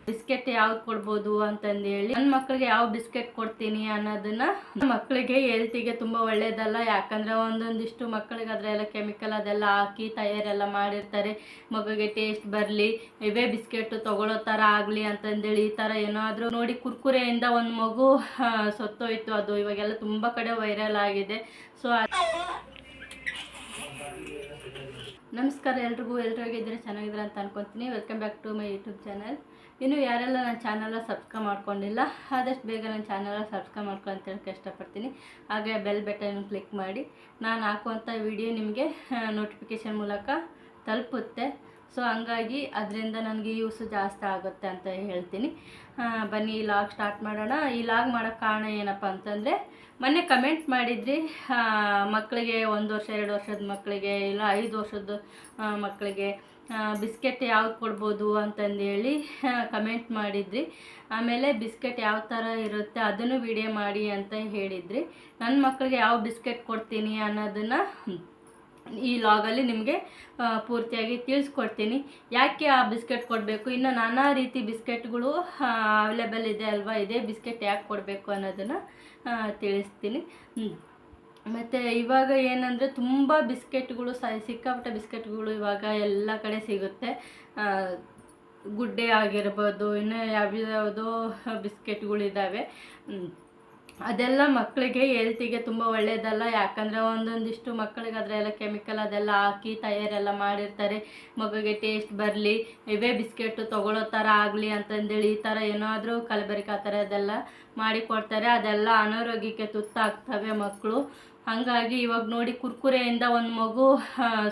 Biscuit ಯಾವ್ದು ಕೊಡ್ಬೋದು ಅಂತಂದೇಳಿ ನನ್ನ ಮಕ್ಕಳಿಗೆ ಯಾವ ಬಿಸ್ಕೆಟ್ ಕೊಡ್ತೀನಿ ಅನ್ನೋದನ್ನ ಮಕ್ಕಳಿಗೆ ಹೆಲ್ತಿಗೆ ತುಂಬ ಒಳ್ಳೇದಲ್ಲ. ಯಾಕಂದರೆ ಒಂದೊಂದಿಷ್ಟು ಮಕ್ಕಳಿಗೆ ಅದರೆಲ್ಲ ಕೆಮಿಕಲ್ ಅದೆಲ್ಲ ಹಾಕಿ ತಯಾರೆಲ್ಲ ಮಾಡಿರ್ತಾರೆ. ಮಗುಗೆ ಟೇಸ್ಟ್ ಬರಲಿ, ಇವೇ ಬಿಸ್ಕೆಟ್ ತೊಗೊಳ್ಳೋ ಥರ ಆಗಲಿ ಅಂತಂದೇಳಿ ಈ ಥರ ಏನಾದರೂ ನೋಡಿ ಕುರ್ಕುರೆಯಿಂದ ಒಂದು ಮಗು ಸತ್ತೋಯ್ತು. ಅದು ಇವಾಗೆಲ್ಲ ತುಂಬ ಕಡೆ ವೈರಲ್ ಆಗಿದೆ. ಸೊ ನಮಸ್ಕಾರ ಎಲ್ರಿಗೂ ಹೇಗಿದ್ರೆ ಚೆನ್ನಾಗಿದ್ರೆ ಅಂತ ಅನ್ಕೊತೀನಿ. Welcome back to my YouTube channel. ಇನ್ನು ಯಾರೆಲ್ಲ ನನ್ನ ಚಾನಲ್ನ ಸಬ್ಸ್ಕ್ರೈಬ್ ಮಾಡ್ಕೊಂಡಿಲ್ಲ ಆದಷ್ಟು ಬೇಗ ನನ್ನ ಚಾನಲ್ನ ಸಬ್ಸ್ಕ್ರೈಬ್ ಮಾಡ್ಕೊಳ್ಳಿ ಅಂತ ಹೇಳಕ್ಕೆ ಇಷ್ಟಪಡ್ತೀನಿ. ಹಾಗೆ ಬೆಲ್ ಬಟನ್ ಕ್ಲಿಕ್ ಮಾಡಿ ನಾನು ಹಾಕುವಂಥ ವಿಡಿಯೋ ನಿಮಗೆ ನೋಟಿಫಿಕೇಷನ್ ಮೂಲಕ ತಲುಪುತ್ತೆ. ಸೊ ಹಂಗಾಗಿ ಅದರಿಂದ ನನಗೆ ಯೂಸ್ ಜಾಸ್ತಿ ಆಗುತ್ತೆ ಅಂತ ಹೇಳ್ತೀನಿ. ಬನ್ನಿ ಈ ಲಾಗ್ ಸ್ಟಾರ್ಟ್ ಮಾಡೋಣ. ಈ ಲಾಗ್ ಮಾಡೋಕ್ಕೆ ಕಾರಣ ಏನಪ್ಪ ಅಂತಂದರೆ, ಮೊನ್ನೆ ಕಮೆಂಟ್ ಮಾಡಿದ್ರಿ ಮಕ್ಕಳಿಗೆ 1 ವರ್ಷ 2 ವರ್ಷದ ಮಕ್ಕಳಿಗೆ ಇಲ್ಲ 5 ವರ್ಷದ ಮಕ್ಕಳಿಗೆ ಬಿಸ್ಕೆಟ್ ಯಾವ್ದು ಕೊಡ್ಬೋದು ಅಂತಂದೇಳಿ ಕಮೆಂಟ್ ಮಾಡಿದ್ರಿ. ಆಮೇಲೆ ಬಿಸ್ಕೆಟ್ ಯಾವ ಥರ ಇರುತ್ತೆ ಅದನ್ನು ವಿಡಿಯೋ ಮಾಡಿ ಅಂತ ಹೇಳಿದ್ರಿ. ನನ್ನ ಮಕ್ಕಳಿಗೆ ಯಾವ ಬಿಸ್ಕೆಟ್ ಕೊಡ್ತೀನಿ ಅನ್ನೋದನ್ನು ಈ ಲಾಗಲ್ಲಿ ನಿಮಗೆ ಪೂರ್ತಿಯಾಗಿ ತಿಳಿಸ್ಕೊಡ್ತೀನಿ. ಯಾಕೆ ಆ ಬಿಸ್ಕೆಟ್ ಕೊಡಬೇಕು, ಇನ್ನು ನಾನಾ ರೀತಿ ಬಿಸ್ಕೆಟ್ಗಳು ಅವೈಲೇಬಲ್ ಇದೆ ಅಲ್ವಾ, ಇದೇ ಬಿಸ್ಕೆಟ್ ಯಾಕೆ ಕೊಡಬೇಕು ಅನ್ನೋದನ್ನು ತಿಳಿಸ್ತೀನಿ. ಮತ್ತು ಇವಾಗ ಏನಂದರೆ ತುಂಬ ಬಿಸ್ಕೆಟ್ಗಳು ಸಿಕ್ಕಾಪಟ್ಟೆ ಬಿಸ್ಕೆಟ್ಗಳು ಇವಾಗ ಎಲ್ಲ ಕಡೆ ಸಿಗುತ್ತೆ. ಗುಡ್ಡೆ ಆಗಿರ್ಬೋದು, ಇನ್ನು ಯಾವ್ಯಾವುದೋ ಬಿಸ್ಕೆಟ್ಗಳಿದ್ದಾವೆ. ಅದೆಲ್ಲ ಮಕ್ಕಳಿಗೆ ಹೆಲ್ತಿಗೆ ತುಂಬ ಒಳ್ಳೆಯದಲ್ಲ. ಯಾಕಂದರೆ ಒಂದೊಂದಿಷ್ಟು ಮಕ್ಕಳಿಗೆ ಅದರೆಲ್ಲ ಕೆಮಿಕಲ್ ಅದೆಲ್ಲ ಹಾಕಿ ತಯಾರೆಲ್ಲ ಮಾಡಿರ್ತಾರೆ. ಮಗುಗೆ ಟೇಸ್ಟ್ ಬರಲಿ, ಇವೇ ಬಿಸ್ಕೆಟ್ ತೊಗೊಳ್ಳೋ ಥರ ಆಗಲಿ ಅಂತಂದೇಳಿ ಈ ಥರ ಏನಾದರೂ ಕಲಬೆರಕೆ ಆ ಥರ ಅದೆಲ್ಲ ಮಾಡಿಕೊಡ್ತಾರೆ. ಅದೆಲ್ಲ ಅನಾರೋಗ್ಯಕ್ಕೆ ತುತ್ತಾಗ್ತವೆ ಮಕ್ಕಳು. ಹಾಗಾಗಿ ಇವಾಗ ನೋಡಿ ಕುರ್ಕುರೆಯಿಂದ ಒಂದು ಮಗು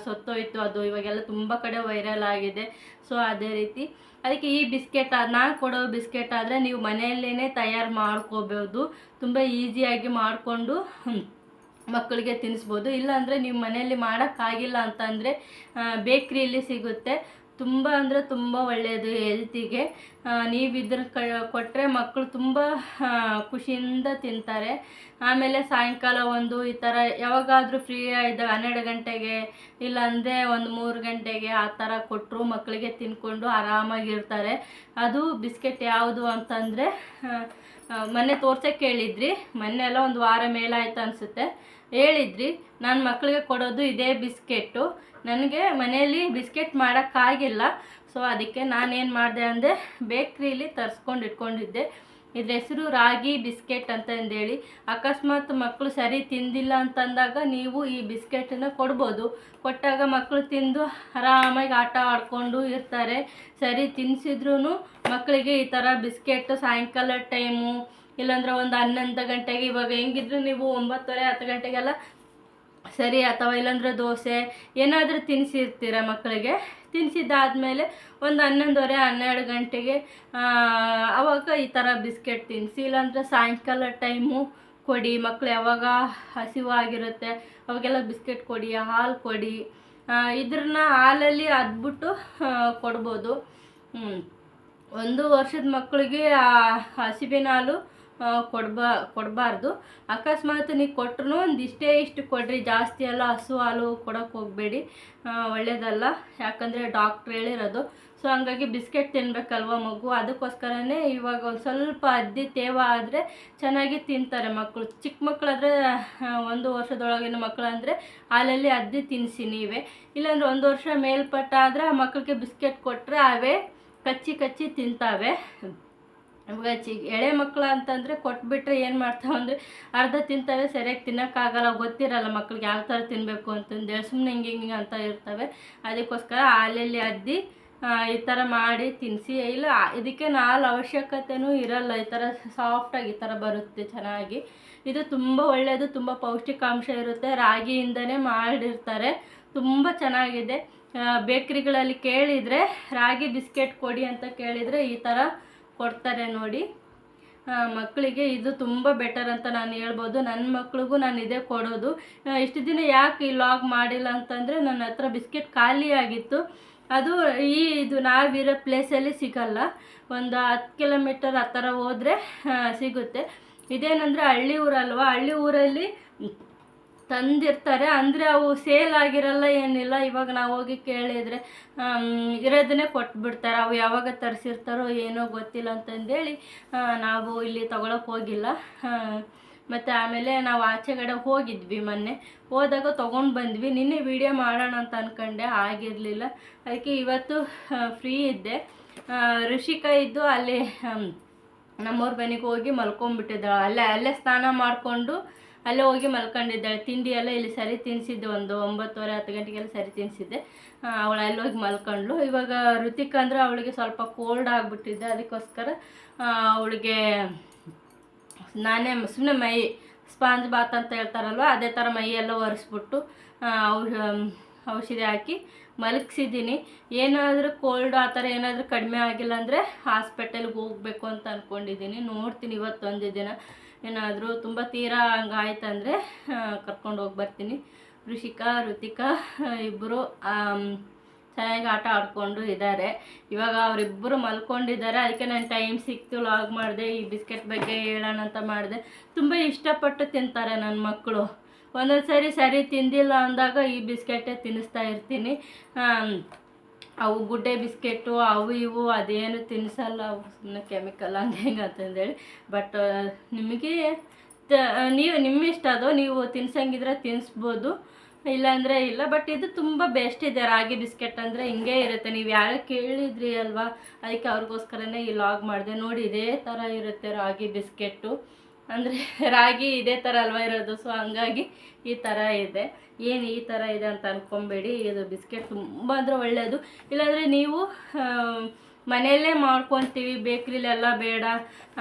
ಸತ್ತೋಯ್ತು. ಅದು ಇವಾಗೆಲ್ಲ ತುಂಬ ಕಡೆ ವೈರಲ್ ಆಗಿದೆ. ಸೊ ಅದೇ ರೀತಿ ಅದಕ್ಕೆ ಈ ಬಿಸ್ಕೆಟ್ ನಾನು ಕೊಡೋ ಬಿಸ್ಕೆಟ್ ಆದರೆ ನೀವು ಮನೆಯಲ್ಲೇ ತಯಾರು ಮಾಡ್ಕೋಬೋದು. ತುಂಬ ಈಸಿಯಾಗಿ ಮಾಡಿಕೊಂಡು ಮಕ್ಕಳಿಗೆ ತಿನ್ನಿಸ್ಬೋದು. ಇಲ್ಲಾಂದರೆ ನೀವು ಮನೆಯಲ್ಲಿ ಮಾಡೋಕ್ಕಾಗಿಲ್ಲ ಅಂತಂದರೆ ಬೇಕ್ರಿಯಲ್ಲಿ ಸಿಗುತ್ತೆ. ತುಂಬ ಅಂದರೆ ತುಂಬ ಒಳ್ಳೆಯದು ಹೆಲ್ತಿಗೆ. ನೀವು ಇದ್ರ ಕೊಟ್ಟರೆ ಮಕ್ಕಳು ತುಂಬ ಖುಷಿಯಿಂದ ತಿಂತಾರೆ. ಆಮೇಲೆ ಸಾಯಂಕಾಲ ಒಂದು ಈ ಥರ ಯಾವಾಗಾದರೂ ಫ್ರೀ ಇದ್ದಾಗ 12 ಗಂಟೆಗೆ ಇಲ್ಲಾಂದರೆ ಒಂದು 3 ಗಂಟೆಗೆ ಆ ಥರ ಕೊಟ್ಟರು ಮಕ್ಕಳಿಗೆ ತಿನ್ಕೊಂಡು ಆರಾಮಾಗಿರ್ತಾರೆ. ಅದು ಬಿಸ್ಕೆಟ್ ಯಾವುದು ಅಂತಂದರೆ ಮೊನ್ನೆ ತೋರ್ಸೋಕ್ಕೆ ಹೇಳಿದ್ರಿ, ಮೊನ್ನೆ ಎಲ್ಲ ಒಂದು ವಾರ ಮೇಲಾಯ್ತು ಅನಿಸುತ್ತೆ ಹೇಳಿದ್ರಿ. ನಾನು ಮಕ್ಕಳಿಗೆ ಕೊಡೋದು ಇದೇ ಬಿಸ್ಕೆಟ್ಟು. ನನಗೆ ಮನೆಯಲ್ಲಿ ಬಿಸ್ಕೆಟ್ ಮಾಡೋಕ್ಕಾಗಿಲ್ಲ. ಸೊ ಅದಕ್ಕೆ ನಾನೇನು ಮಾಡಿದೆ ಅಂದರೆ ಬೇಕ್ರಿಲಿ ತರಿಸ್ಕೊಂಡು ಇಟ್ಕೊಂಡಿದ್ದೆ. ಇದ್ರ ಹೆಸರು ರಾಗಿ ಬಿಸ್ಕೆಟ್ ಅಂತಂದೇಳಿ. ಅಕಸ್ಮಾತ್ ಮಕ್ಕಳು ಸರಿ ತಿಂದಿಲ್ಲ ಅಂತಂದಾಗ ನೀವು ಈ ಬಿಸ್ಕೆಟನ್ನು ಕೊಡ್ಬೋದು. ಕೊಟ್ಟಾಗ ಮಕ್ಕಳು ತಿಂದು ಆರಾಮಾಗಿ ಆಟ ಆಡಿಕೊಂಡು ಇರ್ತಾರೆ. ಸರಿ ತಿನ್ನಿಸಿದ್ರೂ ಮಕ್ಕಳಿಗೆ ಈ ಥರ ಬಿಸ್ಕೆಟ್ ಸಾಯಂಕಾಲ ಟೈಮು ಇಲ್ಲಾಂದ್ರೆ ಒಂದು 11 ಗಂಟೆಗೆ, ಇವಾಗ ಹೆಂಗಿದ್ರು ನೀವು 9:30 10 ಗಂಟೆಗೆಲ್ಲ ಸರಿ, ಅಥವಾ ಇಲ್ಲಾಂದ್ರೆ ದೋಸೆ ಏನಾದರೂ ತಿನ್ನಿಸಿರ್ತೀರ ಮಕ್ಕಳಿಗೆ. ತಿನ್ನಿಸಿದ್ದಾದಮೇಲೆ ಒಂದು 11:30 12 ಗಂಟೆಗೆ ಆವಾಗ ಈ ಥರ ಬಿಸ್ಕೆಟ್ ತಿನ್ನಿಸಿ. ಇಲ್ಲಾಂದರೆ ಸಾಯಂಕಾಲ ಟೈಮು ಕೊಡಿ. ಮಕ್ಕಳು ಯಾವಾಗ ಹಸಿವಾಗಿರುತ್ತೆ ಅವಾಗೆಲ್ಲ ಬಿಸ್ಕೆಟ್ ಕೊಡಿ, ಹಾಲು ಕೊಡಿ. ಇದ್ರನ್ನ ಹಾಲಲ್ಲಿ ಅದ್ಬಿಟ್ಟು ಕೊಡ್ಬೋದು. 1 ವರ್ಷದ ಮಕ್ಕಳಿಗೆ ಹಸಿವಿನ ಹಾಲು ಕೊಡಬಾರ್ದು. ಅಕಸ್ಮಾತ್ ನೀವು ಕೊಟ್ಟರು ಇಷ್ಟು ಕೊಡ್ರಿ, ಜಾಸ್ತಿ ಎಲ್ಲ ಹಸು ಹಾಲು ಕೊಡೋಕ್ಕೆ ಹೋಗಬೇಡಿ, ಒಳ್ಳೆಯದಲ್ಲ. ಯಾಕಂದರೆ ಡಾಕ್ಟ್ರ್ ಹೇಳಿರೋದು. ಸೊ ಹಂಗಾಗಿ ಬಿಸ್ಕೆಟ್ ತಿನ್ನಬೇಕಲ್ವ ಮಗು, ಅದಕ್ಕೋಸ್ಕರನೇ ಇವಾಗ ಒಂದು ಸ್ವಲ್ಪ ಅದ್ದಿ ತೇವ ಆದರೆ ಚೆನ್ನಾಗಿ ತಿಂತಾರೆ ಮಕ್ಕಳು. ಚಿಕ್ಕ ಮಕ್ಕಳಾದರೆ 1 ವರ್ಷದೊಳಗಿನ ಮಕ್ಕಳಂದರೆ ಹಾಲಲ್ಲಿ ಅದ್ದಿ ತಿನ್ನಿಸಿ ನೀವೇ. ಇಲ್ಲಾಂದರೆ 1 ವರ್ಷ ಮೇಲ್ಪಟ್ಟಾದರೆ ಆ ಮಕ್ಕಳಿಗೆ ಬಿಸ್ಕೆಟ್ ಕೊಟ್ಟರೆ ಅವೇ ಕಚ್ಚಿ ತಿಂತಾವೆ. ಇವಾಗ ಎಳೆ ಮಕ್ಕಳು ಅಂತಂದರೆ ಕೊಟ್ಬಿಟ್ರೆ ಏನು ಮಾಡ್ತಾವೆ ಅಂದರೆ ಅರ್ಧ ತಿಂತವೆ, ಸರಿಯಾಗಿ ತಿನ್ನೋಕ್ಕಾಗಲ್ಲ, ಗೊತ್ತಿರಲ್ಲ ಮಕ್ಳಿಗೆ ಯಾವ ಥರ ತಿನ್ನಬೇಕು ಅಂತಂದೇಳಿ ಸುಮ್ಮನೆ ಹಿಂಗೆ ಅಂತ ಇರ್ತವೆ. ಅದಕ್ಕೋಸ್ಕರ ಹಾಲಲ್ಲಿ ಅದ್ದಿ ಈ ಥರ ಮಾಡಿ ತಿನ್ನಿಸಿ. ಇಲ್ಲ ಇದಕ್ಕೆ ಹಾಲು ಅವಶ್ಯಕತೆಯೂ ಇರಲ್ಲ, ಈ ಥರ ಸಾಫ್ಟಾಗಿ ಈ ಥರ ಬರುತ್ತೆ ಚೆನ್ನಾಗಿ. ಇದು ತುಂಬ ಒಳ್ಳೆಯದು, ತುಂಬ ಪೌಷ್ಟಿಕಾಂಶ ಇರುತ್ತೆ. ರಾಗಿಯಿಂದನೇ ಮಾಡಿರ್ತಾರೆ, ತುಂಬ ಚೆನ್ನಾಗಿದೆ. ಬೇಕ್ರಿಗಳಲ್ಲಿ ಕೇಳಿದರೆ ರಾಗಿ ಬಿಸ್ಕೆಟ್ ಕೊಡಿ ಅಂತ ಕೇಳಿದರೆ ಈ ಥರ ಕೊಡ್ತಾರೆ ನೋಡಿ. ಮಕ್ಕಳಿಗೆ ಇದು ತುಂಬ ಬೆಟರ್ ಅಂತ ನಾನು ಹೇಳ್ಬೋದು. ನನ್ನ ಮಕ್ಳಿಗೂ ನಾನು ಇದೇ ಕೊಡೋದು. ಇಷ್ಟು ದಿನ ಯಾಕೆ ಈ ಲಾಗ್ ಮಾಡಿಲ್ಲ ಅಂತಂದರೆ ನನ್ನ ಹತ್ರ ಬಿಸ್ಕೆಟ್ ಖಾಲಿ ಆಗಿತ್ತು. ಅದು ಇದು ನಾವಿರೋ ಪ್ಲೇಸಲ್ಲಿ ಸಿಗಲ್ಲ. ಒಂದು 10 ಕಿಲೋಮೀಟರ್ ಆ ಥರ ಹೋದರೆ ಸಿಗುತ್ತೆ. ಇದೇನಂದರೆ ಹಳ್ಳಿ ಊರಲ್ವ, ಹಳ್ಳಿ ಊರಲ್ಲಿ ತಂದಿರ್ತಾರೆ. ಅಂದರೆ ಅವು ಸೇಲ್ ಆಗಿರಲ್ಲ, ಏನಿಲ್ಲ. ಇವಾಗ ನಾವು ಹೋಗಿ ಕೇಳಿದರೆ ಇರೋದನ್ನೇ ಕೊಟ್ಬಿಡ್ತಾರೆ. ಅವು ಯಾವಾಗ ತರಿಸಿರ್ತಾರೋ ಏನೋ ಗೊತ್ತಿಲ್ಲ ಅಂತಂದೇಳಿ ನಾವು ಇಲ್ಲಿ ತೊಗೊಳಕ್ಕೆ ಹೋಗಿಲ್ಲ. ಮತ್ತು ಆಮೇಲೆ ನಾವು ಆಚೆಗಡೆ ಹೋಗಿದ್ವಿ, ಮೊನ್ನೆ ಹೋದಾಗ ತೊಗೊಂಡು ಬಂದ್ವಿ. ನಿನ್ನೆ ವಿಡಿಯೋ ಮಾಡೋಣ ಅಂತ ಅಂದ್ಕೊಂಡೆ, ಆಗಿರಲಿಲ್ಲ. ಅದಕ್ಕೆ ಇವತ್ತು ಫ್ರೀ ಇದ್ದೆ. ಋಷಿಕಾ ಇದ್ದು ಅಲ್ಲಿ ನಮ್ಮವ್ರ ಮನೆಗೆ ಹೋಗಿ ಮಲ್ಕೊಂಡ್ಬಿಟ್ಟಿದ್ದಾಳೆ. ಅಲ್ಲೇ ಸ್ನಾನ ಮಾಡಿಕೊಂಡು ಅಲ್ಲೇ ಹೋಗಿ ಮಲ್ಕೊಂಡಿದ್ದಾಳೆ. ತಿಂಡಿ ಎಲ್ಲ ಇಲ್ಲಿ ಸರಿ ತಿನ್ನಿಸಿದ್ದೆ, ಒಂದು 9:30 10 ಗಂಟೆಗೆಲ್ಲ ಸರಿ ತಿನ್ನಿಸಿದ್ದೆ. ಅವಳು ಅಲ್ಲಿ ಹೋಗಿ ಮಲ್ಕೊಂಡ್ಳು. ಇವಾಗ ಋತಿಕ್ ಅಂದರೆ ಅವಳಿಗೆ ಸ್ವಲ್ಪ ಕೋಲ್ಡ್ ಆಗಿಬಿಟ್ಟಿದ್ದೆ, ಅದಕ್ಕೋಸ್ಕರ ಅವಳಿಗೆ ನಾನೇ ಸುಮ್ಮನೆ ಮೈ ಸ್ಪಾಂಜ್ ಬಾತ್ ಅಂತ ಹೇಳ್ತಾರಲ್ವ, ಅದೇ ಥರ ಮೈಯೆಲ್ಲ ಒರೆಸ್ಬಿಟ್ಟು ಔಷಧಿ ಹಾಕಿ ಮಲಗಿಸಿದ್ದೀನಿ. ಏನಾದರೂ ಕೋಲ್ಡ್ ಆ ಥರ ಏನಾದರೂ ಕಡಿಮೆ ಆಗಿಲ್ಲ ಅಂದರೆ ಹಾಸ್ಪಿಟಲ್ಗೆ ಹೋಗಬೇಕು ಅಂತ ಅಂದ್ಕೊಂಡಿದ್ದೀನಿ. ನೋಡ್ತೀನಿ ಇವತ್ತೊಂದು ದಿನ ಏನಾದರೂ ತುಂಬ ತೀರಾ ಹಂಗಾಯ್ತಂದರೆ ಕರ್ಕೊಂಡು ಹೋಗಿ ಬರ್ತೀನಿ. ಋತಿಕಾ ಇಬ್ಬರು ಚೆನ್ನಾಗಿ ಆಟ ಆಡಿಕೊಂಡು ಇದ್ದಾರೆ. ಇವಾಗ ಅವರಿಬ್ಬರು ಮಲ್ಕೊಂಡಿದ್ದಾರೆ. ಅದಕ್ಕೆ ನಾನು ಟೈಮ್ ಸಿಕ್ತು ಲಾಗ್ ಮಾಡಿದೆ. ಈ ಬಿಸ್ಕೆಟ್ ಬಗ್ಗೆ ಹೇಳೋಣ ಅಂತ ಮಾಡಿದೆ. ತುಂಬ ಇಷ್ಟಪಟ್ಟು ತಿಂತಾರೆ ನನ್ನ ಮಕ್ಕಳು. ಒಂದೊಂದು ಸರಿ ತಿಂದಿಲ್ಲ ಅಂದಾಗ ಈ ಬಿಸ್ಕೆಟೇ ತಿನ್ನಿಸ್ತಾ ಇರ್ತೀನಿ. ಅವು ಗುಡ್ಡೆ ಬಿಸ್ಕೆಟು ಅವು ಇವು ಅದೇನು ತಿನ್ನಿಸಲ್ಲ, ಅವು ಸುಮ್ಮನೆ ಕೆಮಿಕಲ್ ಹಂಗೆ ಅಂತಂದೇಳಿ. ಬಟ್ ನಿಮಗೆ ನಿಮ್ಮಿಷ್ಟ, ಅದು ನೀವು ತಿನ್ಸಂಗಿದ್ರೆ ತಿನ್ನಿಸ್ಬೋದು, ಇಲ್ಲಾಂದರೆ ಇಲ್ಲ. ಬಟ್ ಇದು ತುಂಬ ಬೆಸ್ಟ್ ಇದೆ. ರಾಗಿ ಬಿಸ್ಕೆಟ್ ಅಂದರೆ ಹಿಂಗೆ ಇರುತ್ತೆ. ನೀವು ಯಾರೋ ಕೇಳಿದ್ರಿ ಅಲ್ವಾ, ಅದಕ್ಕೆ ಅವ್ರಿಗೋಸ್ಕರನೇ ಈ ಲಾಗ್ ಮಾಡಿದೆ. ನೋಡಿ ಇದೇ ಥರ ಇರುತ್ತೆ ರಾಗಿ ಬಿಸ್ಕೆಟು. ಅಂದರೆ ರಾಗಿ ಇದೇ ಥರ ಅಲ್ವಾ ಇರೋದು, ಸೊ ಹಂಗಾಗಿ ಈ ಥರ ಇದೆ. ಏನು ಈ ಥರ ಇದೆ ಅಂತ ಅಂದ್ಕೊಬೇಡಿ. ಇದು ಬಿಸ್ಕೆಟ್ ತುಂಬ ಅಂದರೆ ಒಳ್ಳೆಯದು. ಇಲ್ಲಾಂದರೆ ನೀವು ಮನೆಯಲ್ಲೇ ಮಾಡ್ಕೊತೀವಿ, ಬೇಕ್ರಿಲೆಲ್ಲ ಬೇಡ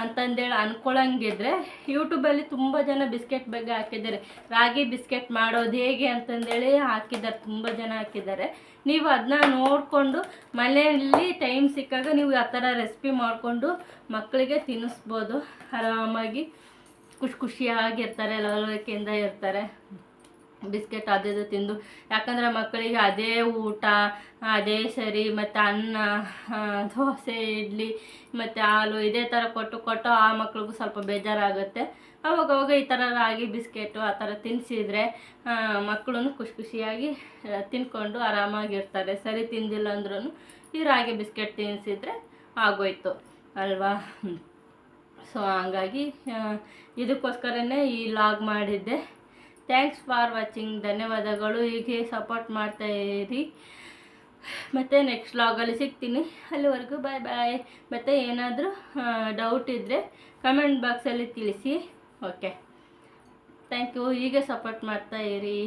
ಅಂತಂದೇಳಿ ಅಂದ್ಕೊಳ್ಳಂಗಿದ್ರೆ ಯೂಟ್ಯೂಬಲ್ಲಿ ತುಂಬ ಜನ ಬಿಸ್ಕೆಟ್ ಬಗ್ಗೆ ಹಾಕಿದ್ದಾರೆ. ರಾಗಿ ಬಿಸ್ಕೆಟ್ ಮಾಡೋದು ಹೇಗೆ ಅಂತಂದೇಳಿ ಹಾಕಿದ್ದಾರೆ, ತುಂಬ ಜನ ಹಾಕಿದ್ದಾರೆ. ನೀವು ಅದನ್ನ ನೋಡಿಕೊಂಡು ಮನೆಯಲ್ಲಿ ಟೈಮ್ ಸಿಕ್ಕಾಗ ನೀವು ಆ ಥರ ರೆಸಿಪಿ ಮಾಡಿಕೊಂಡು ಮಕ್ಕಳಿಗೆ ತಿನ್ನಿಸ್ಬೋದು. ಆರಾಮಾಗಿ ಖುಷಿಯಾಗಿರ್ತಾರೆ, ಲವಲವಿಕೆಯಿಂದ ಇರ್ತಾರೆ. ಬಿಸ್ಕೆಟ್ ಅದೇ ತಿಂದು, ಯಾಕಂದರೆ ಮಕ್ಕಳಿಗೆ ಅದೇ ಊಟ ಅದೇ ಸರಿ. ಮತ್ತು ಅನ್ನ, ದೋಸೆ, ಇಡ್ಲಿ ಮತ್ತು ಹಾಲು ಇದೇ ಥರ ಕೊಟ್ಟು ಆ ಮಕ್ಳಿಗೂ ಸ್ವಲ್ಪ ಬೇಜಾರಾಗುತ್ತೆ. ಅವಾಗವಾಗ ಈ ಥರ ರಾಗಿ ಬಿಸ್ಕೆಟು ಆ ಥರ ತಿನ್ನಿಸಿದ್ರೆ ಮಕ್ಕಳು ಖುಷಿಯಾಗಿ ತಿನ್ಕೊಂಡು ಆರಾಮಾಗಿರ್ತಾರೆ. ಸರಿ ತಿಂದಿಲ್ಲ ಅಂದ್ರೂ ಈ ರಾಗಿ ಬಿಸ್ಕೆಟ್ ತಿನ್ನಿಸಿದ್ರೆ ಆಗೋಯ್ತು ಅಲ್ವಾ. ಸೊ ಹಂಗಾಗಿ ಇದಕ್ಕೋಸ್ಕರನೇ ಈ ಲಾಗ್ ಮಾಡಿದ್ದೆ. Thanks for watching. ಧನ್ಯವಾದಗಳು. ಹೀಗೆ ಸಪೋರ್ಟ್ ಮಾಡ್ತಾಯಿರಿ. ಮತ್ತು ನೆಕ್ಸ್ಟ್ ಲಾಗಲ್ಲಿ ಸಿಗ್ತೀನಿ. ಅಲ್ಲಿವರೆಗೂ ಬಾಯ್. ಮತ್ತು ಏನಾದರೂ ಡೌಟ್ ಇದ್ದರೆ ಕಮೆಂಟ್ ಬಾಕ್ಸಲ್ಲಿ ತಿಳಿಸಿ. Okay, thank you. ಹೀಗೆ ಸಪೋರ್ಟ್ ಮಾಡ್ತಾಯಿರಿ.